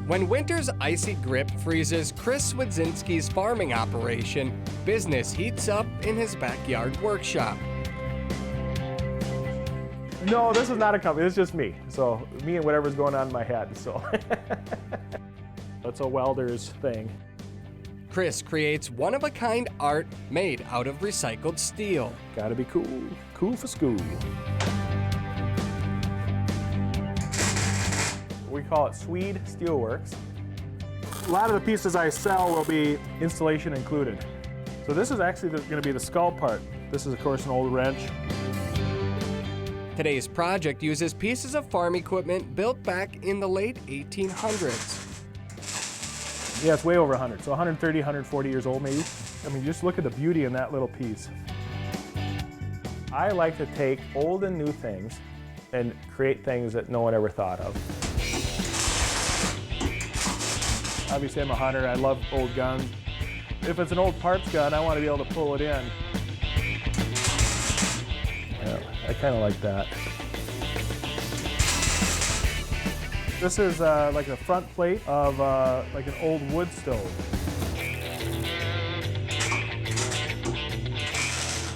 When winter's icy grip freezes Chris Swedzinski's farming operation, business heats up in his backyard workshop. No, this is not a company, it's just me. So me and whatever's going on in my head, so. That's a welder's thing. Chris creates one-of-a-kind art made out of recycled steel. Gotta be cool, cool for school. We call it Swede Steelworks. A lot of the pieces I sell will be installation included. So this is actually going to be the skull part. This is of course an old wrench. Today's project uses pieces of farm equipment built back in the late 1800s. Yeah, it's way over 100, so 130, 140 years old maybe. I mean, just look at the beauty in that little piece. I like to take old and new things and create things that no one ever thought of. Obviously, I'm a hunter. I love old guns. If it's an old parts gun, I want to be able to pull it in. Yeah, I kind of like that. This is like the front plate of like an old wood stove.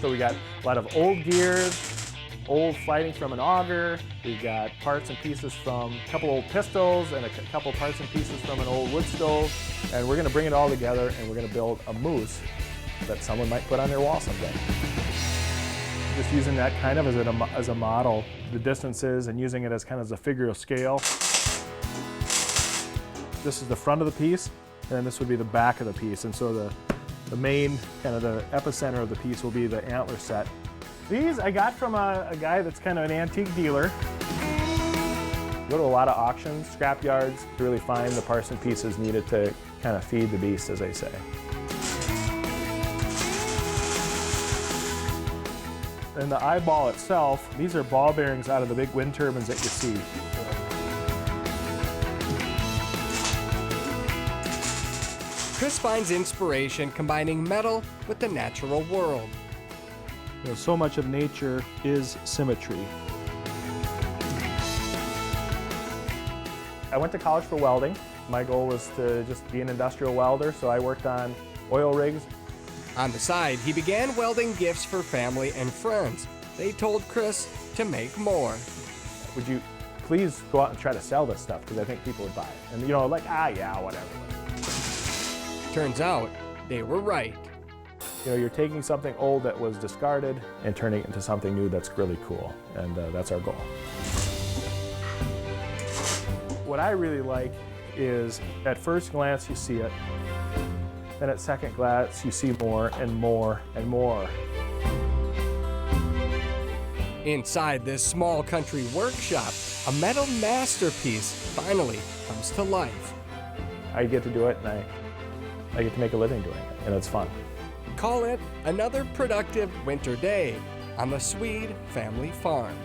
So we got a lot of old gears, old fighting from an auger. We've got parts and pieces from a couple old pistols and a couple parts and pieces from an old wood stove. And we're gonna bring it all together and we're gonna build a moose that someone might put on their wall someday. Just using that kind of as a model, the distances, and using it as kind of as a figure of scale. This is the front of the piece, and then this would be the back of the piece. And so the main, kind of the epicenter of the piece will be the antler set. These I got from a guy that's kind of an antique dealer. Go to a lot of auctions, scrap yards, to really find the parts and pieces needed to kind of feed the beast, as they say. And the eyeball itself, these are ball bearings out of the big wind turbines that you see. Chris finds inspiration combining metal with the natural world. You know, so much of nature is symmetry. I went to college for welding. My goal was to just be an industrial welder, so I worked on oil rigs. On the side, he began welding gifts for family and friends. They told Chris to make more. Would you please go out and try to sell this stuff, because I think people would buy it. And you know, like, yeah, whatever. Turns out, they were right. You know, you're taking something old that was discarded and turning it into something new that's really cool, and that's our goal. What I really like is, at first glance you see it, then at second glance you see more and more and more. Inside this small country workshop, a metal masterpiece finally comes to life. I get to do it, and I get to make a living doing it, and it's fun. Call it another productive winter day on the Swede family farm.